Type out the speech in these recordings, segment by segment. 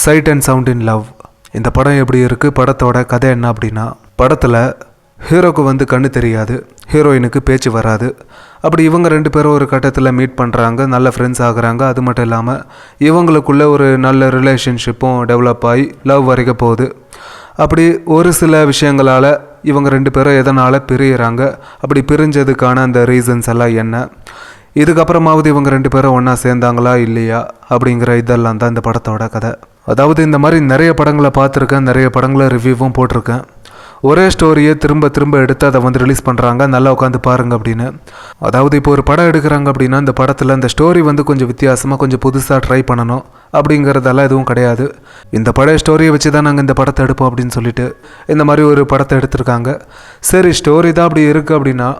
Side and sound in love. இந்த படம் எப்படி இருக்குது, படத்தோட கதை என்ன அப்படின்னா, படத்தில் ஹீரோக்கு வந்து கண்ணு தெரியாது, ஹீரோயினுக்கு பேச்சு வராது. அப்படி இவங்க ரெண்டு பேரும் ஒரு கட்டத்தில் மீட் பண்ணுறாங்க, நல்ல ஃப்ரெண்ட்ஸ் ஆகுறாங்க. அது மட்டும் இல்லாமல் இவங்களுக்குள்ள ஒரு நல்ல ரிலேஷன்ஷிப்பும் டெவலப் ஆகி லவ் வரைக்கும் போகுது. அப்படி ஒரு சில விஷயங்களால் இவங்க ரெண்டு பேரும் எதனால் பிரியிறாங்க, அப்படி பிரிஞ்சதுக்கான அந்த ரீசன்ஸ் எல்லாம் என்ன, இதுக்கப்புறமாவது இவங்க ரெண்டு பேரும் ஒன்றா சேர்ந்தாங்களா இல்லையா அப்படிங்கிற இதெல்லாம் தான் இந்த படத்தோட கதை. அதாவது இந்த மாதிரி நிறைய படங்களை பார்த்துருக்கேன், நிறைய படங்களை ரிவ்யூவும் போட்டிருக்கேன். ஒரே ஸ்டோரியை திரும்ப திரும்ப எடுத்து அதை வந்து ரிலீஸ் பண்ணுறாங்க, நல்லா உட்காந்து பாருங்கள் அப்படின்னு. அதாவது இப்போ ஒரு படம் எடுக்கிறாங்க அப்படின்னா இந்த படத்தில் இந்த ஸ்டோரி வந்து கொஞ்சம் வித்தியாசமாக கொஞ்சம் புதுசாக ட்ரை பண்ணணும் அப்படிங்கிறதெல்லாம் எதுவும் கிடையாது. இந்த பழைய ஸ்டோரியை வச்சு தான் நாங்கள் இந்த படத்தை எடுப்போம் அப்படின்னு சொல்லிட்டு இந்த மாதிரி ஒரு படத்தை எடுத்திருக்காங்க. சரி, ஸ்டோரி தான் அப்படி இருக்குது அப்படின்னா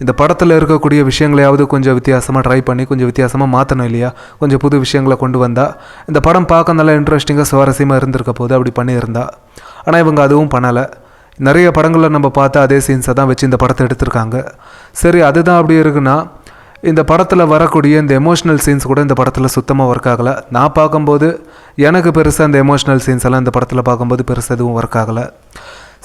இந்த படத்தில் இருக்கக்கூடிய விஷயங்களையாவது கொஞ்சம் வித்தியாசமாக ட்ரை பண்ணி கொஞ்சம் வித்தியாசமாக மாற்றணும் இல்லையா, கொஞ்சம் புது விஷயங்களை கொண்டு வந்தால் இந்த படம் பார்க்க நல்லா இன்ட்ரெஸ்டிங்காக சுவாரஸ்யமாக இருந்திருக்க போது அப்படி பண்ணியிருந்தா. ஆனால் இவங்க அதுவும் பண்ணலை. நிறைய படங்களில் நம்ம பார்த்து அதே சீன்ஸை தான் வச்சு இந்த படத்தை எடுத்திருக்காங்க. சரி, அதுதான் அப்படி இருக்குன்னா இந்த படத்தில் வரக்கூடிய இந்த எமோஷ்னல் சீன்ஸ் கூட இந்த படத்தில் சுத்தமாக ஒர்க் ஆகலை. நான் பார்க்கும்போது எனக்கு பெருசாக இந்த எமோஷ்னல் சீன்ஸ் எல்லாம் இந்த படத்தில் பார்க்கும்போது பெருசாக எதுவும் ஒர்க் ஆகலை.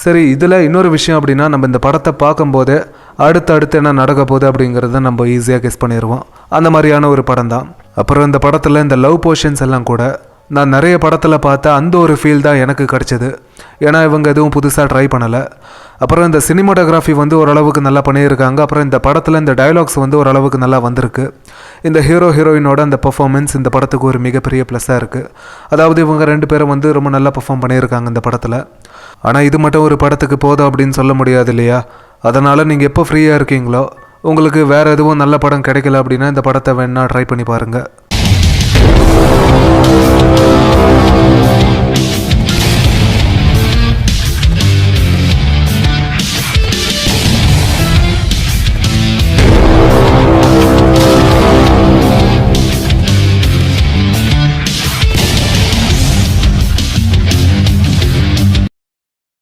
சரி, இதில் இன்னொரு விஷயம் அப்படின்னா நம்ம இந்த படத்தை பார்க்கும்போதே அடுத்து என்ன நடக்க போகுது அப்படிங்கிறத நம்ம ஈஸியாக கெஸ் பண்ணிடுவோம். அந்த மாதிரியான ஒரு படம் தான். அப்புறம் இந்த படத்தில் இந்த லவ் போர்ஷன்ஸ் எல்லாம் கூட நான் நிறைய படத்தில் பார்த்த அந்த ஒரு ஃபீல் தான் எனக்கு கிடச்சிது. ஏன்னா இவங்க எதுவும் புதுசாக ட்ரை பண்ணலை. அப்புறம் இந்த சினிமாட்டோகிராஃபி வந்து ஓரளவுக்கு நல்லா பண்ணியிருக்காங்க. அப்புறம் இந்த படத்தில் இந்த டயலாக்ஸ் வந்து ஓரளவுக்கு நல்லா வந்திருக்கு. இந்த ஹீரோ ஹீரோயினோட அந்த பர்ஃபார்மன்ஸ் இந்த படத்துக்கு ஒரு மிகப்பெரிய ப்ளஸ்ஸாக இருக்குது. அதாவது இவங்க ரெண்டு பேரும் வந்து ரொம்ப நல்லா பர்ஃபார்ம் பண்ணியிருக்காங்க இந்த படத்தில். ஆனால் இது மட்டும் ஒரு படத்துக்கு போதும் அப்படின்னு சொல்ல முடியாது இல்லையா. அதனால் நீங்கள் எப்போ ஃப்ரீயாக இருக்கீங்களோ, உங்களுக்கு வேறு எதுவும் நல்ல படம் கிடைக்கல அப்படின்னா இந்த படத்தை வேணால் ட்ரை பண்ணி பாருங்கள்.